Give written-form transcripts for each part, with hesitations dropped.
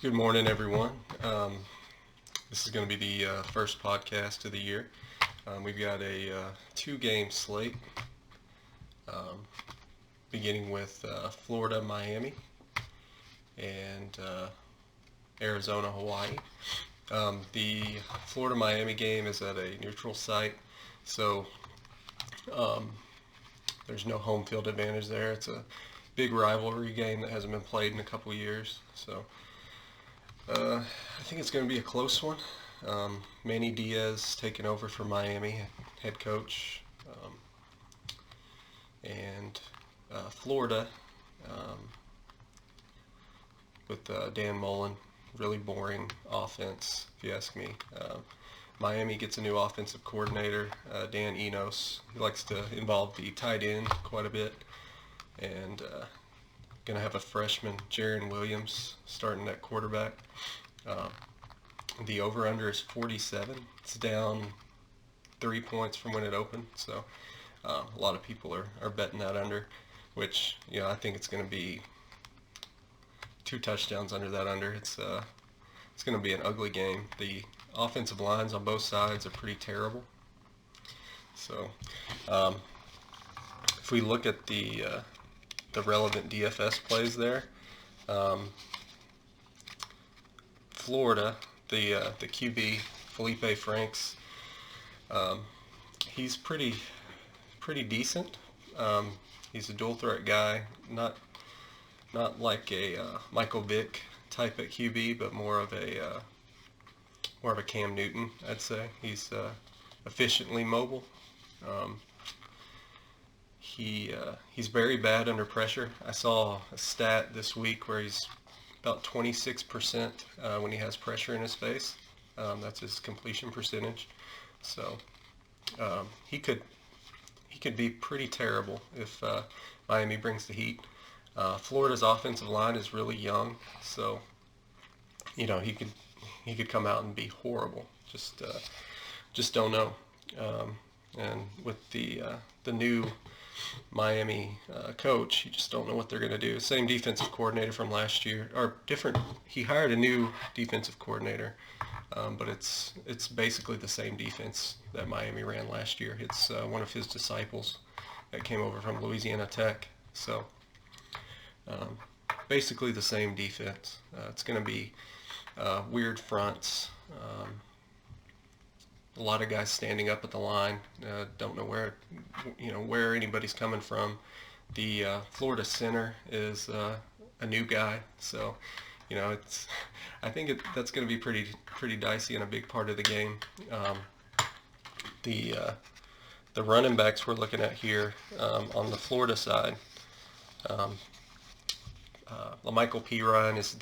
Good morning, everyone. This is going to be the first podcast of the year. We've got a two-game slate, um, beginning with Florida, Miami, and Arizona, Hawaii. The Florida-Miami game is at a neutral site, so um, there's no home field advantage there. It's a big rivalry game that hasn't been played in a couple years, so I think it's going to be a close one. Manny Diaz taking over for Miami, head coach, and Florida um, with Dan Mullen. Really boring offense, if you ask me. Miami gets a new offensive coordinator, Dan Enos. He likes to involve the tight end quite a bit, and going to have a freshman, Jaron Williams, starting at quarterback. Uh, the over-under is 47. It's down 3 points from when it opened, so a lot of people are betting that under, which I think it's going to be 2 touchdowns under that under. It's going to be an ugly game. The offensive lines on both sides are pretty terrible. So if we look at the relevant DFS plays there, Florida, the QB Felipe Franks, he's pretty decent. He's a dual threat guy, not like a Michael Vick type at QB, but more of a Cam Newton, I'd say. He's efficiently mobile. He's very bad under pressure. I saw a stat this week where he's about 26% when he has pressure in his face. That's his completion percentage. So he could be pretty terrible if Miami brings the heat. Florida's offensive line is really young, so he could come out and be horrible. Just don't know. And with the new Miami coach, you just don't know what they're going to do. Same defensive coordinator from last year, or different. He hired a new defensive coordinator, but it's basically the same defense that Miami ran last year. It's one of his disciples that came over from Louisiana Tech. So basically the same defense. It's going to be weird fronts. A lot of guys standing up at the line. Don't know where anybody's coming from. The Florida center is a new guy, so I think that's going to be pretty dicey and a big part of the game. The running backs we're looking at here on the Florida side. Michael P. Ryan is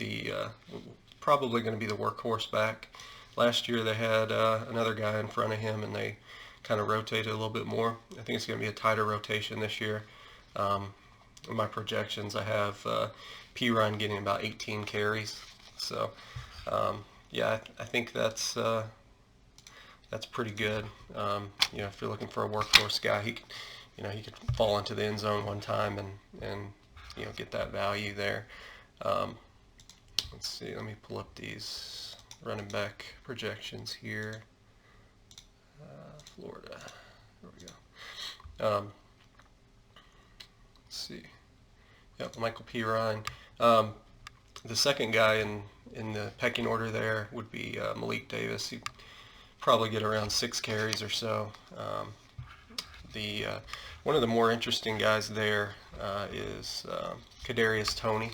probably going to be the workhorse back. Last year they had another guy in front of him, and they kind of rotated a little bit more. I think it's going to be a tighter rotation this year. In my projections, I have P. Ryan getting about 18 carries. So, I think that's pretty good. If you're looking for a workhorse guy, he could fall into the end zone one time and get that value there. Let's see. Let me pull up these running back projections here. Florida. There we go. Let's see. Yep, Michael P. Ryan. The second guy in the pecking order there would be Malik Davis. He'd probably get around 6 carries or so. One of the more interesting guys there is Kadarius Toney.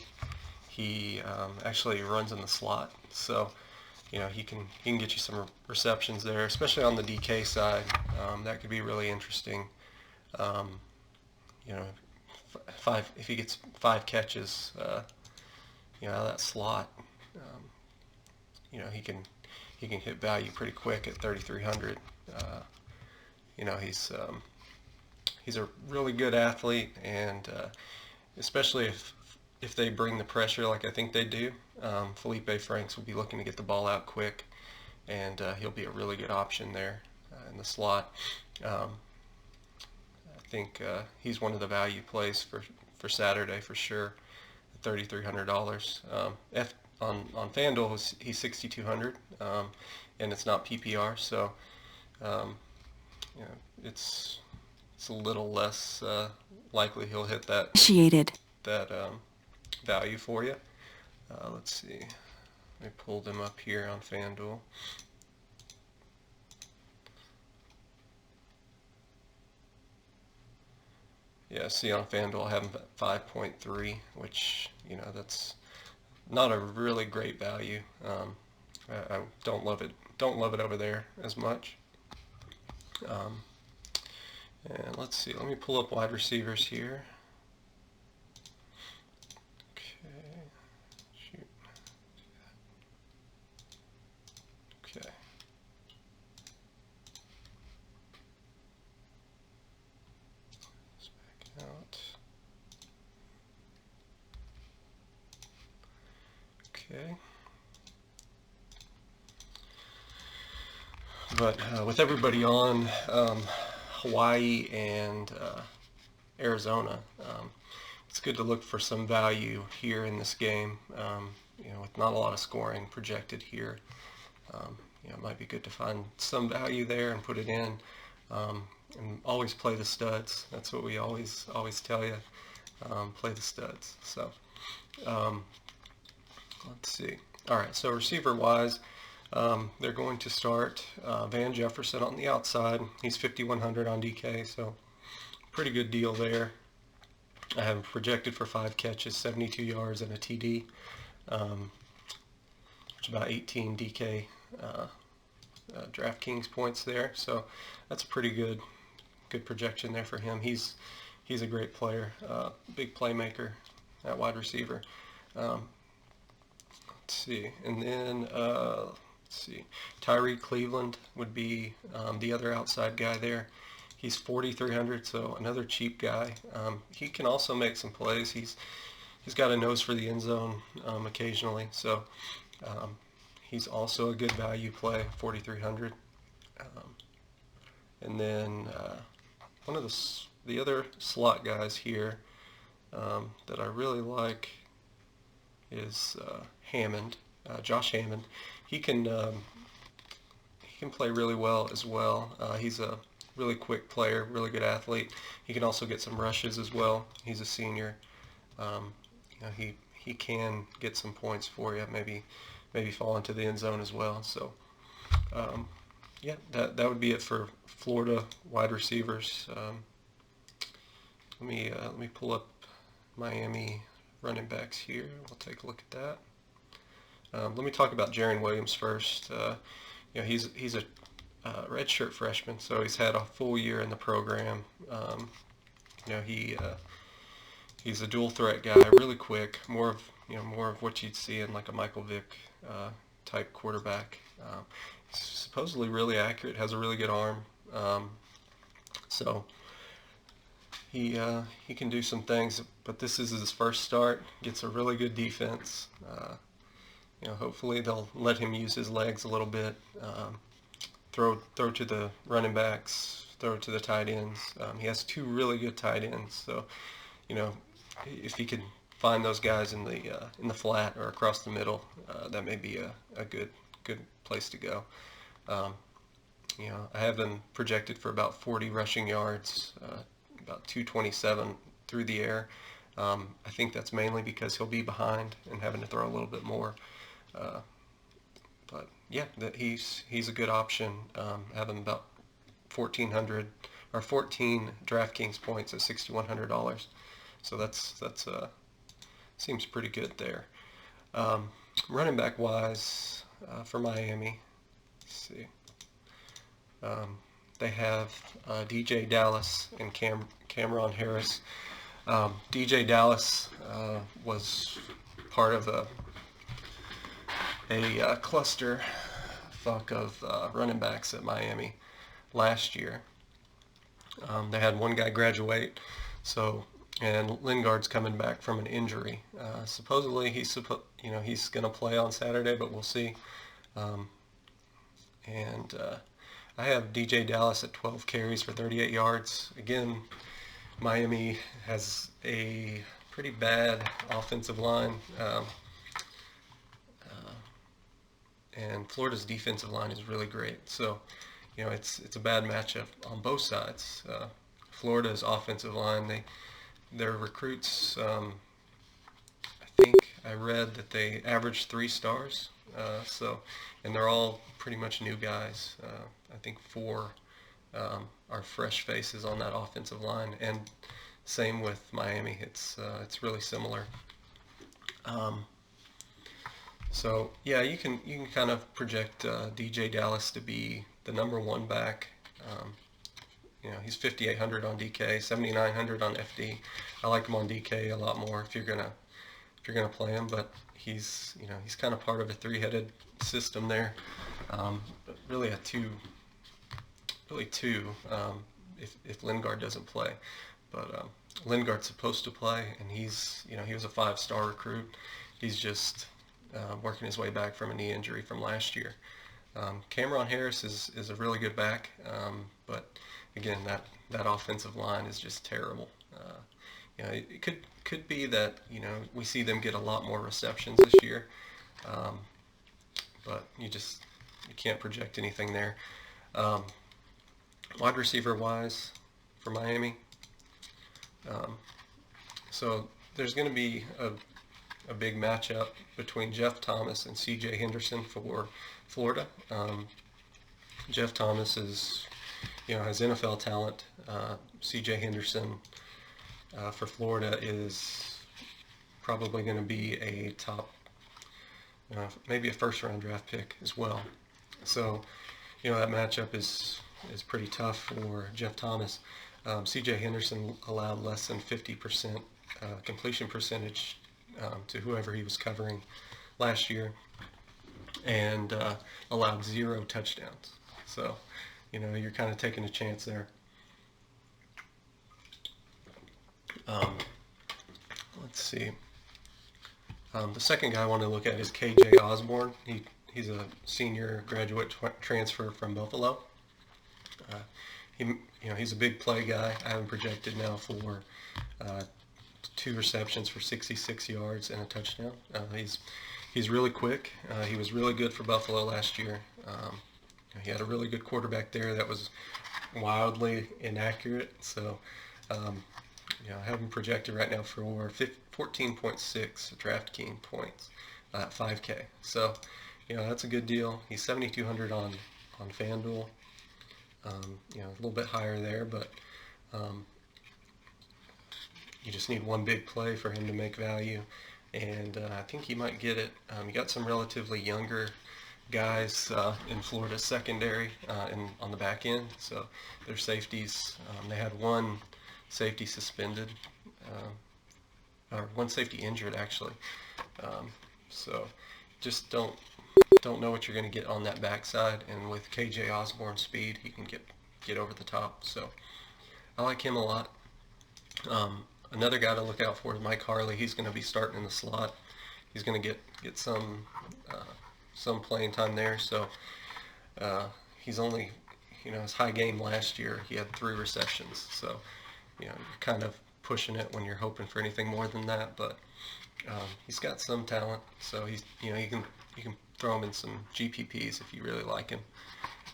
He actually runs in the slot, so he can get you some receptions there, especially on the DK side. That could be really interesting. If he gets 5 catches, out of that slot, he can hit value pretty quick at 3,300. He's a really good athlete, and especially if they bring the pressure like I think they do, Felipe Franks will be looking to get the ball out quick, and he'll be a really good option there in the slot. I think he's one of the value plays for Saturday for sure, $3,300. on FanDuel, he's 6,200, and it's not PPR, so you know, it's a little less likely he'll hit that value for you. Let's see. I pulled him up here on FanDuel. Yeah, see on FanDuel I have him at 5.3, which, you know, that's not a really great value. I don't love it. Don't love it over there as much. And let's see. Let me pull up wide receivers here. Okay. Shoot. Okay. Let's back out. Okay. But with everybody on Hawaii and Arizona, it's good to look for some value here in this game. You know, with not a lot of scoring projected here, you know, it might be good to find some value there and put it in. And always play the studs. That's what we always tell you. Play the studs. So let's see. All right. So receiver wise, they're going to start Van Jefferson on the outside. He's 5,100 on DK, so pretty good deal there. I have him projected for 5 catches, 72 yards, and a TD, which is about 18 DK DraftKings points there. So that's a pretty good projection there for him. He's a great player, big playmaker at wide receiver. Let's see, and then let's see, Tyree Cleveland would be the other outside guy there. He's 4,300, so another cheap guy. He can also make some plays. He's got a nose for the end zone occasionally, so he's also a good value play, 4,300. And then one of the other slot guys here that I really like is Hammond, Josh Hammond. He can play really well as well. He's a really quick player, really good athlete. He can also get some rushes as well. He's a senior. You know, he can get some points for you. Maybe fall into the end zone as well. So yeah, that would be it for Florida wide receivers. Let me pull up Miami running backs here. We'll take a look at that. Let me talk about Jarren Williams first. You know, he's a redshirt freshman, so he's had a full year in the program. You know, he's a dual threat guy, really quick, more of what you'd see in like a Michael Vick type quarterback. He's supposedly really accurate, has a really good arm. So he can do some things, but this is his first start. Gets a really good defense. You know, hopefully they'll let him use his legs a little bit. Throw to the running backs, throw to the tight ends. He has 2 really good tight ends, so you know, if he can find those guys in the flat or across the middle, that may be a good place to go. You know, I have him projected for about 40 rushing yards, about 227 through the air. I think that's mainly because he'll be behind and having to throw a little bit more. But yeah, he's a good option. Having about 1,400 or 14 DraftKings points at $6,100, so that's seems pretty good there. Running back wise, for Miami, let's see, they have DJ Dallas and Cameron Harris. DJ Dallas was part of a cluster fuck of running backs at Miami last year. They had one guy graduate, and Lingard's coming back from an injury. Supposedly he's going to play on Saturday, but we'll see. And I have DJ Dallas at 12 carries for 38 yards. Again, Miami has a pretty bad offensive line. and Florida's defensive line is really great. So, it's a bad matchup on both sides. Florida's offensive line, their recruits, I think I read that they averaged 3 stars. And they're all pretty much new guys. I think 4 are fresh faces on that offensive line, and same with Miami. It's really similar. So yeah, you can kind of project DJ Dallas to be the #1 back. He's 5,800 on DK, 7,900 on FD. I like him on DK a lot more if you're gonna play him, but he's kind of part of a 3-headed system there. But really two if Lingard doesn't play. But Lingard's supposed to play, and he was a 5-star recruit. He's just working his way back from a knee injury from last year. Cameron Harris is a really good back, but again, that offensive line is just terrible. It could be that we see them get a lot more receptions this year, but you can't project anything there. Wide receiver wise for Miami, so there's going to be a big matchup between Jeff Thomas and C.J. Henderson for Florida. Jeff Thomas has NFL talent. C.J. Henderson for Florida is probably going to be a top, maybe a first-round draft pick as well. So, that matchup is pretty tough for Jeff Thomas. C.J. Henderson allowed less than 50% completion percentage to whoever he was covering last year, and allowed 0 touchdowns. So, you're kind of taking a chance there. Let's see. The second guy I want to look at is KJ Osborne. He's a senior graduate transfer from Buffalo. He's a big play guy. I have him projected now for 2 receptions for 66 yards and a touchdown. He's really quick. He was really good for Buffalo last year. He had a really good quarterback there that was wildly inaccurate. So, I have him projected right now for 14.6 DraftKings points at 5K. So, that's a good deal. He's 7,200 on FanDuel. A little bit higher there, but you just need one big play for him to make value, and I think he might get it. You got some relatively younger guys in Florida's secondary and on the back end, so their safeties. They had one safety suspended, or one safety injured actually. So just don't know what you're going to get on that backside, and with KJ Osborne's speed, he can get over the top. So I like him a lot. Another guy to look out for is Mike Harley. He's going to be starting in the slot. He's going to get some playing time there. So he's only, his high game last year, he had 3 receptions. So you're kind of pushing it when you're hoping for anything more than that. But he's got some talent. So you can throw him in some GPPs if you really like him.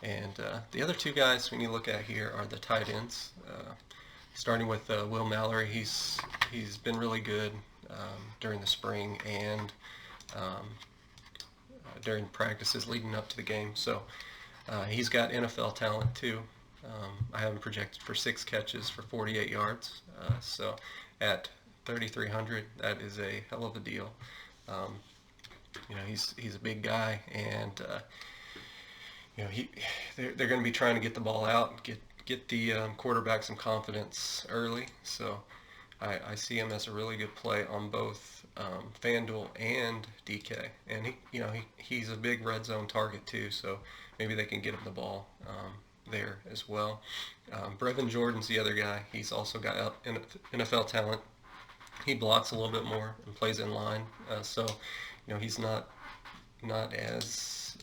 And the other 2 guys when you look at here are the tight ends. Starting with Will Mallory, he's been really good during the spring and during practices leading up to the game. So he's got NFL talent too. I have him projected for 6 catches for 48 yards. So at 3,300, that is a hell of a deal. He's a big guy, and they're going to be trying to get the ball out, get the quarterback some confidence early. So I see him as a really good play on both FanDuel and DK, and he's a big red zone target too. So maybe they can get him the ball there as well. Brevin Jordan's the other guy. He's also got NFL talent. He blocks a little bit more and plays in line. So he's not as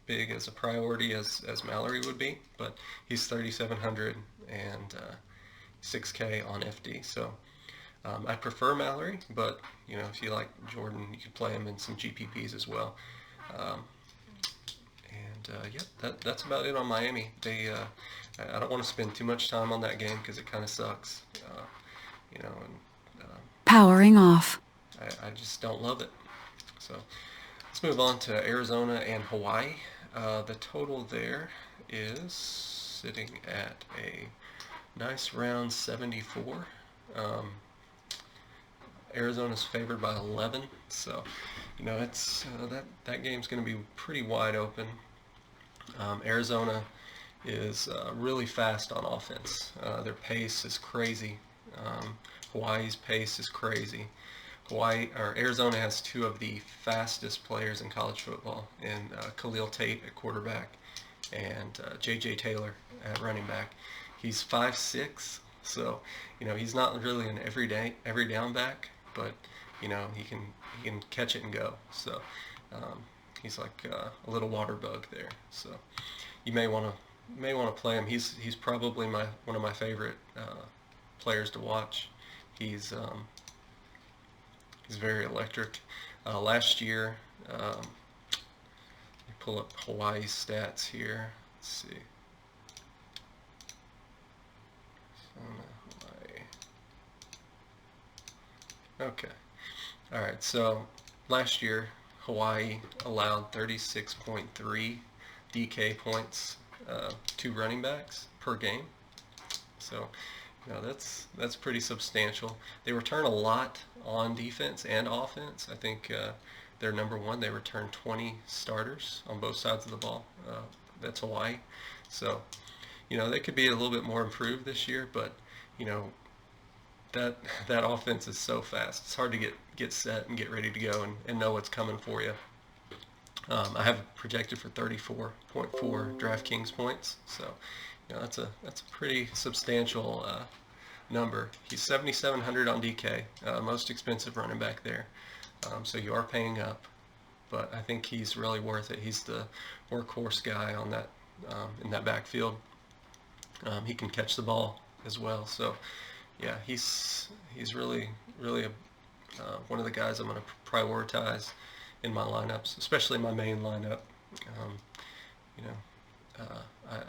big as a priority as Mallory would be, but he's 3,700 and 6K on FD. So I prefer Mallory, but if you like Jordan, you can play him in some GPPs as well. yeah, that's about it on Miami. I don't want to spend too much time on that game because it kind of sucks, you know, and Powering off. I just don't love it. So let's move on to Arizona and Hawaii. The total there is sitting at a nice round 74. Um, Arizona's favored by 11, so it's that game's going to be pretty wide open. Arizona is really fast on offense. Their pace is crazy. Hawaii's pace is crazy. Arizona has two of the fastest players in college football, in Khalil Tate at quarterback and J.J. Taylor at running back. He's 5'6", so he's not really an every down back, but he can catch it and go. So he's like a little water bug there. So you may want to play him. He's probably one of my favorite players to watch. He's very electric. Last year, let me pull up Hawaii's stats here. Let's see. Hawaii. Okay. All right. So last year, Hawaii allowed 36.3 DK points to running backs per game. So that's pretty substantial. They return a lot on defense and offense. I think they're number one. They return 20 starters on both sides of the ball. That's Hawaii. So they could be a little bit more improved this year, but that offense is so fast. It's hard to get set and get ready to go and know what's coming for you. I have projected for 34.4 DraftKings points, so that's a pretty substantial number. He's 7,700 on DK, most expensive running back there. So you are paying up, but I think he's really worth it. He's the workhorse guy on that in that backfield. He can catch the ball as well. So yeah, he's really one of the guys I'm going to prioritize in my lineups, especially my main lineup.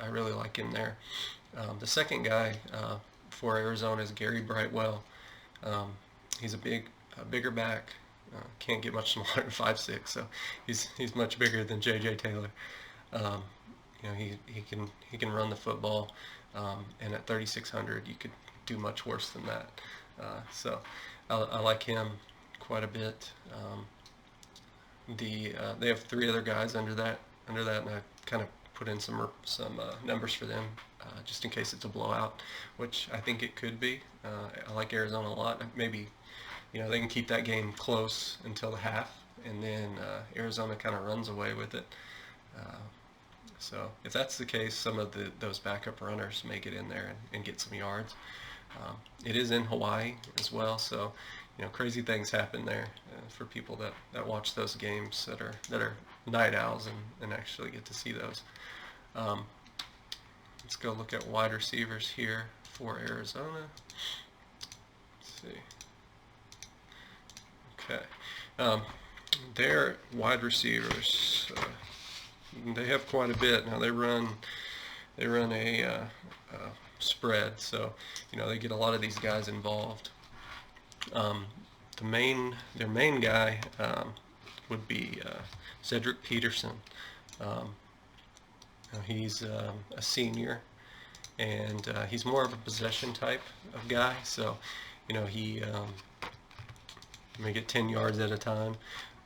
I really like him there. The second guy for Arizona is Gary Brightwell. He's a bigger back. Can't get much smaller than 5'6", so he's much bigger than J.J. Taylor. He can run the football, and at 3,600 you could do much worse than that. So I like him quite a bit. They have three other guys under that, and I kind of put in some numbers for them just in case it's a blowout, which I think it could be. I like Arizona a lot. Maybe they can keep that game close until the half, and then Arizona kind of runs away with it. So if that's the case, some of those backup runners may get in there and get some yards. It is in Hawaii as well, so crazy things happen there for people that watch those games that are night owls and actually get to see those. Let's go look at wide receivers here for Arizona. Let's see. Okay. Their wide receivers, they have quite a bit. Now they run a spread, so they get a lot of these guys involved. Their main guy would be Cedric Peterson. He's a senior, and he's more of a possession type of guy. So he may get 10 yards at a time,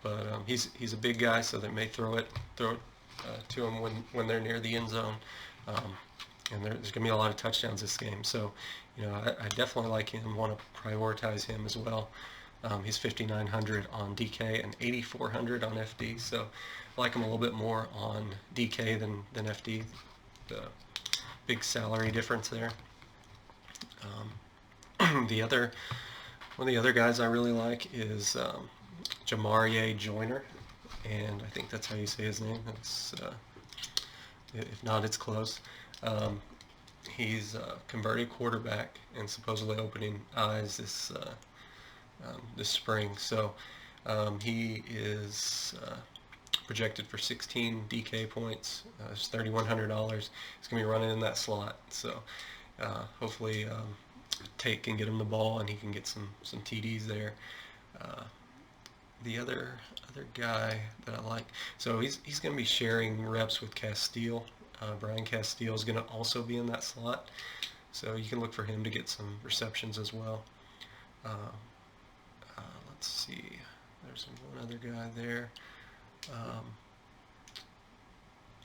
but he's a big guy, so they may throw it to him when they're near the end zone. And there's going to be a lot of touchdowns this game. So, I definitely like him, want to prioritize him as well. He's 5,900 on DK and 8,400 on FD. So I like him a little bit more on DK than FD. The big salary difference there. One of the other guys I really like is Jamarie Joyner, and I think that's how you say his name. It's if not, it's close. He's a converted quarterback and supposedly opening eyes this spring. So he is projected for 16 DK points. It's $3,100. He's going to be running in that slot. So hopefully Tate can get him the ball and he can get some TDs there. The other guy that I like, so he's going to be sharing reps with Castile. Brian Castile is going to also be in that slot, so you can look for him to get some receptions as well. Let's see, there's one other guy there.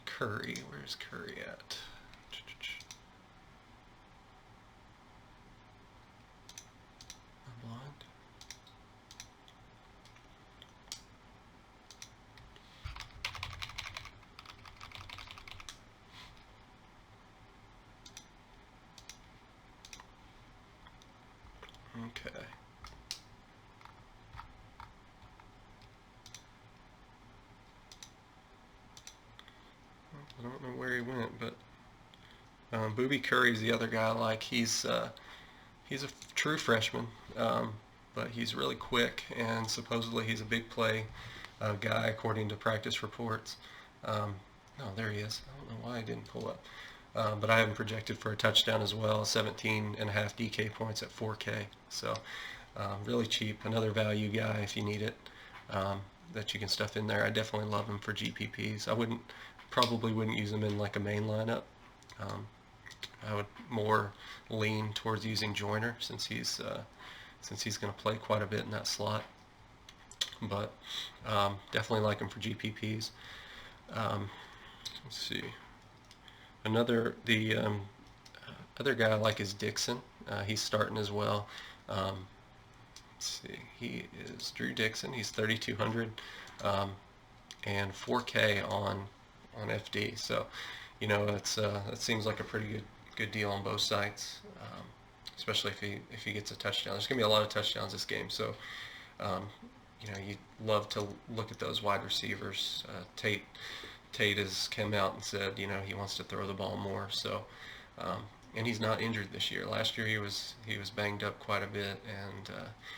Curry, where's Curry at? I'm blind. Okay. I don't know where he went, but Booby Curry's the other guy I like. He's a true freshman, but he's really quick, and supposedly he's a big play guy according to practice reports. No, there he is. I don't know why I didn't pull up. But I have him projected for a touchdown as well, 17.5 DK points at 4K. So really cheap, another value guy if you need it, that you can stuff in there. I definitely love him for GPPs. I probably wouldn't use him in like a main lineup. I would more lean towards using Joyner since he's going to play quite a bit in that slot. But definitely like him for GPPs. Let's see. The other guy I like is Dixon. He's starting as well. Let's see. He is Drew Dixon. He's 3,200 and 4K on FD. So, you know, that seems like a pretty good deal on both sides, especially if he gets a touchdown. There's going to be a lot of touchdowns this game. So, you know, you'd love to look at those wide receivers. Tate has come out and said, you know, he wants to throw the ball more. So, and he's not injured this year. Last year he was banged up quite a bit and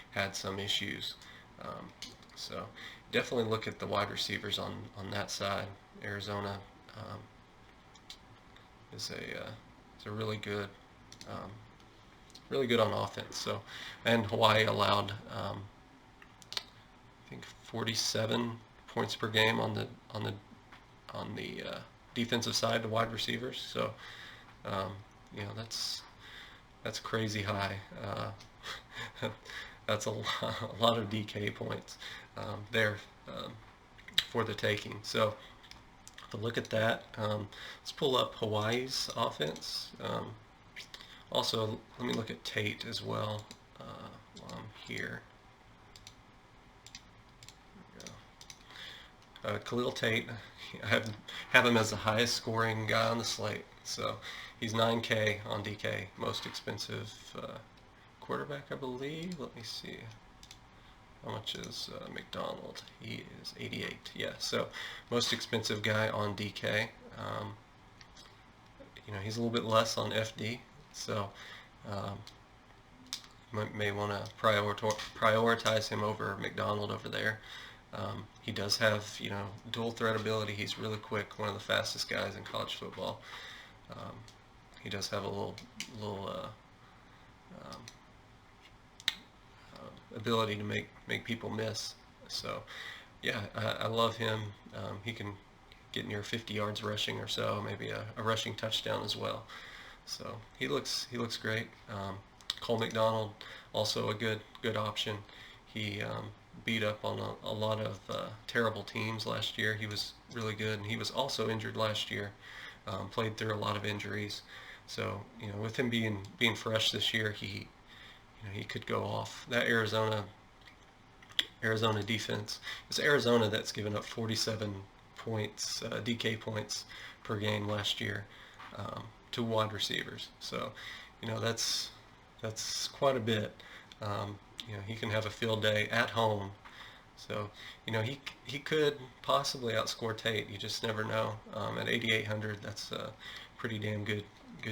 had some issues. So definitely look at the wide receivers on that side. Arizona is a really good on offense. So, and Hawaii allowed I think 47 points per game on the defensive side to wide receivers. So, you know, that's crazy high. That's a lot of DK points there for the taking. So, to look at that, let's pull up Hawaii's offense. Also, let me look at Tate as well while I'm here. Khalil Tate, I have him as the highest scoring guy on the slate. So he's 9K on DK, most expensive quarterback, I believe. Let me see. How much is McDonald? He is 88. Yeah, so most expensive guy on DK. You know, he's a little bit less on FD, so may want to prioritize him over McDonald over there. He does have, you know, dual threat ability. He's really quick, one of the fastest guys in college football. He does have a little ability to make people miss. So, yeah, I love him. He can get near 50 yards rushing or so, maybe a rushing touchdown as well. So he looks great. Cole McDonald, also a good option. He beat up on a lot of terrible teams last year. He was really good, and he was also injured last year. Played through a lot of injuries. So, you know, with him being fresh this year, he could go off. That Arizona defense, it's Arizona that's given up 47 points, DK points per game last year to wide receivers. So, you know, that's quite a bit. You know, he can have a field day at home. So, you know, he could possibly outscore Tate. You just never know. At 8,800, that's a pretty damn good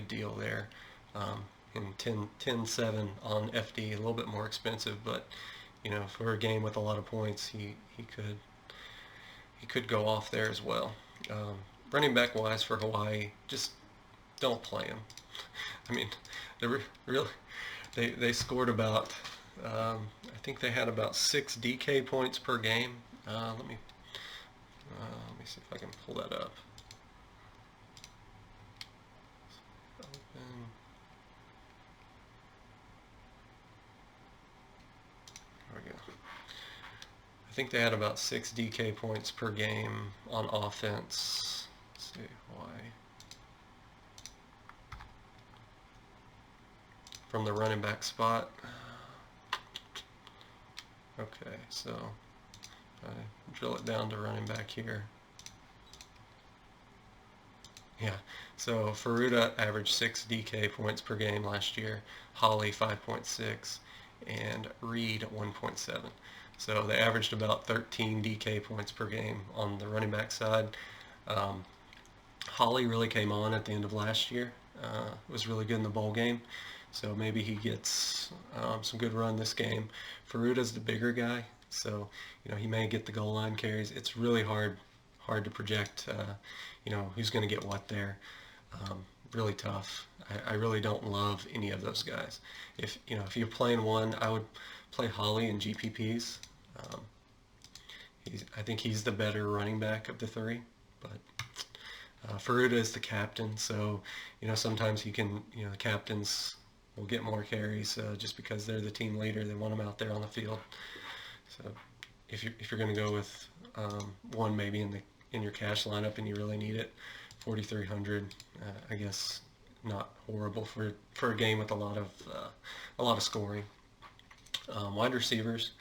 deal there. And 10-7 on FD, a little bit more expensive, but, you know, for a game with a lot of points, he he could go off there as well. Running back wise for Hawaii, just don't play him. I mean, really they scored about I think they had about 6 DK points per game. Let me see if I can pull that up. There we go. I think they had about 6 DK points per game on offense. Let's see why. From the running back spot. Okay, so I drill it down to running back here. Yeah, so Faruda averaged 6 DK points per game last year, Holly 5.6, and Reed 1.7. So they averaged about 13 DK points per game on the running back side. Holly really came on at the end of last year. Was really good in the bowl game. So maybe he gets some good run this game. Faruda's the bigger guy, so he may get the goal line carries. It's really hard to project who's going to get what there. Really tough. I really don't love any of those guys. If you're playing one, I would play Holly in GPPs. I think he's the better running back of the three, but Faruda is the captain, so sometimes the captains will get more carries just because they're the team leader. They want them out there on the field. So if you're going to go with one maybe in your cash lineup and you really need it, 4,300, I guess not horrible for a game with a lot of scoring. Wide receivers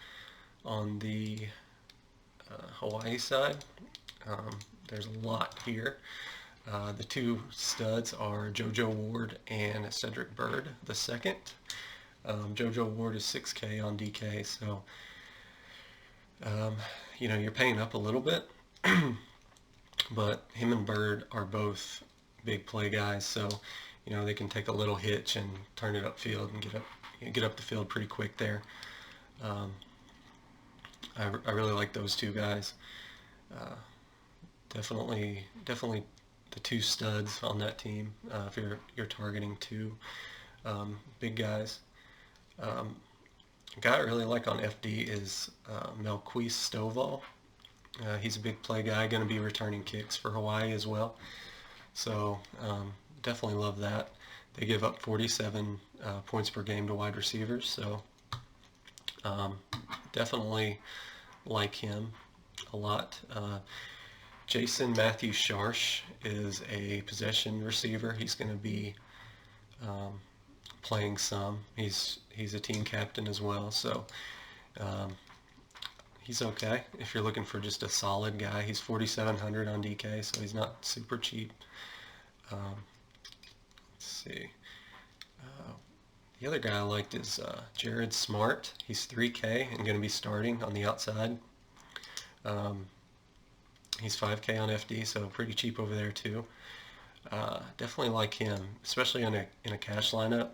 on the Hawaii side, there's a lot here. The two studs are JoJo Ward and Cedric Byrd the second. JoJo Ward is 6K on DK, so you're paying up a little bit, but him and Byrd are both big play guys, so they can take a little hitch and turn it upfield and get up the field pretty quick there. I really like those two guys. Definitely the two studs on that team if you're targeting two big guys. A guy I really like on FD is Melquise Stovall. He's a big play guy, going to be returning kicks for Hawaii as well. So definitely love that. They give up 47 points per game to wide receivers, so definitely like him a lot. Jason Matthew Sharsh is a possession receiver. He's going to be playing some. He's a team captain as well, so he's okay if you're looking for just a solid guy. He's 4,700 on DK, so he's not super cheap. Let's see. The other guy I liked is Jared Smart. He's 3K and going to be starting on the outside. He's 5K on FD, so pretty cheap over there too. Definitely like him, especially in a cash lineup.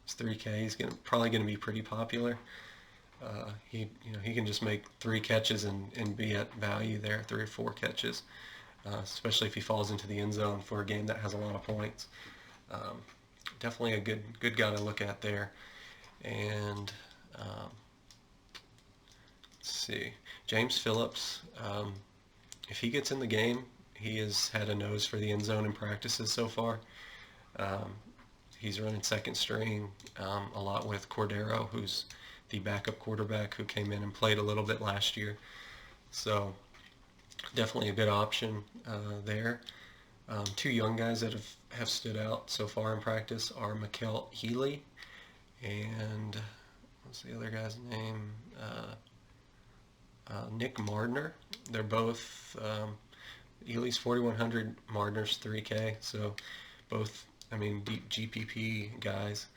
He's 3K. He's probably going to be pretty popular. He can just make 3 catches and be at value there, 3 or 4 catches, especially if he falls into the end zone for a game that has a lot of points. Definitely a good guy to look at there. And let's see, James Phillips. If he gets in the game, he has had a nose for the end zone in practices so far. He's running second string a lot with Cordero, who's the backup quarterback who came in and played a little bit last year. So definitely a good option there. Two young guys that have stood out so far in practice are Mikael Healy and what's the other guy's name? Nick Mardner. They're both Healy's 4,100, Mardner's 3K. So both, deep GPP guys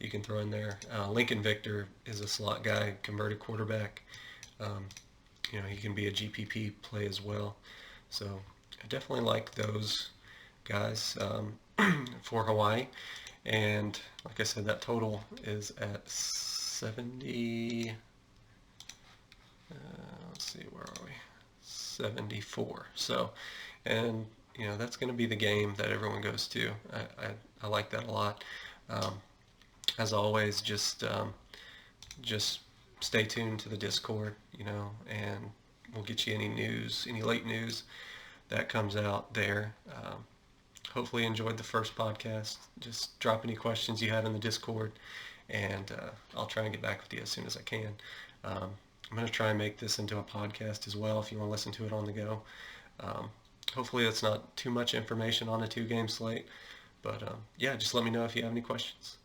you can throw in there. Lincoln Victor is a slot guy, converted quarterback. He can be a GPP play as well. So I definitely like those guys for Hawaii. And like I said, that total is at 70. Let's see, where are we? 74. So, and that's going to be the game that everyone goes to. I like that a lot. As always, just stay tuned to the Discord, and we'll get you any late news that comes out there. Hopefully you enjoyed the first podcast. Just drop any questions you have in the Discord, and I'll try and get back with you as soon as I can. I'm going to try and make this into a podcast as well if you want to listen to it on the go. Hopefully that's not too much information on a 2-game slate. But yeah, just let me know if you have any questions.